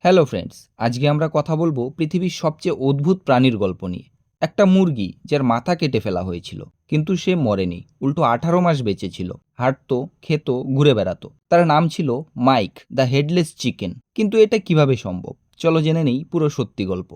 Hello friends, আজকে আমরা কথা বলবো পৃথিবীর সবচেয়ে অদ্ভুত প্রাণীর গল্প নিয়ে। একটা মুরগি যার মাথা কেটে ফেলা হয়েছিল, কিন্তু সে মরেনি, উল্টো 18 মাস বেঁচে ছিল। হাঁটতো, খেত, ঘুরে বেড়াতো। তার নাম ছিল মাইক দ্য হেডলেস চিকেন। কিন্তু এটা কিভাবে সম্ভব? চলো জেনে নেই পুরো সত্যি গল্প।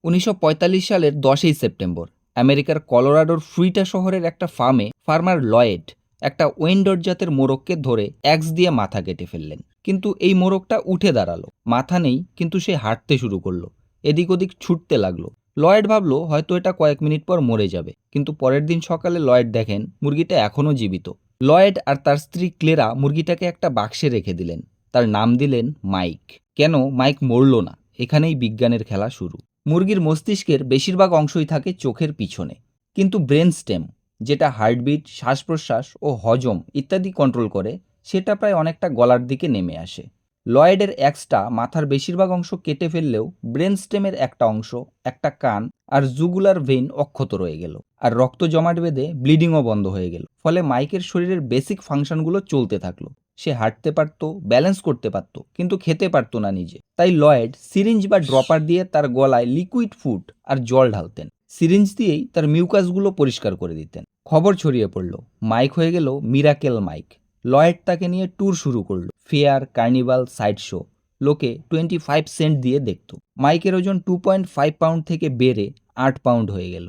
1945 সালের 10ই সেপ্টেম্বর আমেরিকার কলোরাডোর ফ্রুইটা শহরের একটা ফার্মে ফার্মার লয়েড একটা ওয়েন্ডর জাতের মোরগকে ধরে অ্যাক্স দিয়ে মাথা কেটে ফেললেন। কিন্তু এই মোরগটা উঠে দাঁড়ালো, মাথা নেই, কিন্তু সে হাঁটতে শুরু করলো, এদিক ওদিক ছুটতে লাগলো। লয়েড ভাবলো হয়তো এটা কয়েক মিনিট পর মরে যাবে, কিন্তু পরের দিন সকালে লয়েড দেখেন মুরগিটা এখনও জীবিত। লয়েড আর তার স্ত্রী ক্লেরা মুরগিটাকে একটা বাক্সে রেখে দিলেন, তার নাম দিলেন মাইক। কেন মাইক মরল না? এখানেই বিজ্ঞানের খেলা শুরু। মুরগির মস্তিষ্কের বেশিরভাগ অংশই থাকে চোখের পিছনে, কিন্তু ব্রেন স্টেম, যেটা হার্টবিট, শ্বাস প্রশ্বাস ও হজম ইত্যাদি কন্ট্রোল করে, সেটা প্রায় অনেকটা গলার দিকে নেমে আসে। লয়েডের অ্যাক্সটা মাথার বেশিরভাগ অংশ কেটে ফেললেও ব্রেন স্টেমের একটা অংশ, একটা কান আর জুগুলার ভেইন অক্ষত রয়ে গেল, আর রক্ত জমাট বেঁধে ব্লিডিংও বন্ধ হয়ে গেল। ফলে মাইকের শরীরের বেসিক ফাংশনগুলো চলতে থাকলো। সে হাঁটতে পারত, ব্যালেন্স করতে পারত, কিন্তু খেতে পারত না নিজে। তাই লয়েড সিরিঞ্জ বা ড্রপার দিয়ে তার গলায় লিকুইড ফুড আর জল ঢালতেন। সিরিঞ্জ দিয়েই তার মিউকাসগুলো পরিষ্কার করে দিতেন। খবর ছড়িয়ে পড়ল, মাইক হয়ে গেল মিরাকেল মাইক। লয়েড তাকে নিয়ে ট্যুর শুরু করলো, ফেয়ার, কার্নিভাল, সাইড শো। লোকে 25 সেন্ট দিয়ে দেখত। মাইকের ওজন 2.5 পাউন্ড থেকে বেড়ে 8 পাউন্ড হয়ে গেল।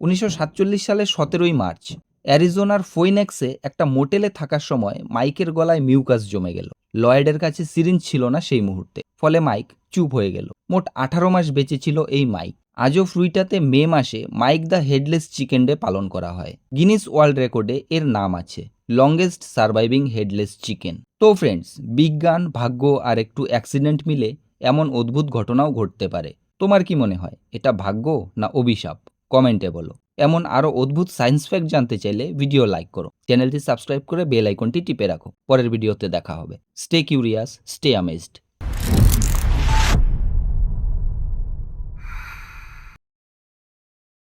1947 সালের 17ই মার্চ অ্যারিজোনার ফোইনেক্সে একটা মোটেলে থাকার সময় মাইকের গলায় মিউকাস জমে গেল। লয়েডের কাছে সিরিঞ্জ ছিল না সেই মুহূর্তে, ফলে মাইক চুপ হয়ে গেল। মোট 18 মাস বেঁচে ছিল এই মাইক। আজও ফ্রুইটাতে মে মাসে Mike the headless chicken day পালন করা হয়। গিনিস ওয়ার্ল্ড রেকর্ডে এর নাম আছে, লংগেস্ট সার্ভাইভিং হেডলেস চিকেন। তো ফ্রেন্ডস, বিজ্ঞান, ভাগ্য আর একটু অ্যাক্সিডেন্ট মিলে এমন অদ্ভুত ঘটনাও ঘটতে পারে। তোমার কি মনে হয়, এটা ভাগ্য না অভিশাপ? কমেন্টে বলো। এমন আরও অদ্ভুত সায়েন্স ফ্যাক্ট জানতে চাইলে ভিডিও লাইক করো, চ্যানেলটি সাবস্ক্রাইব করে বেল আইকনটি টিপে রাখো। পরের ভিডিওতে দেখা হবে। Stay curious, stay amazed.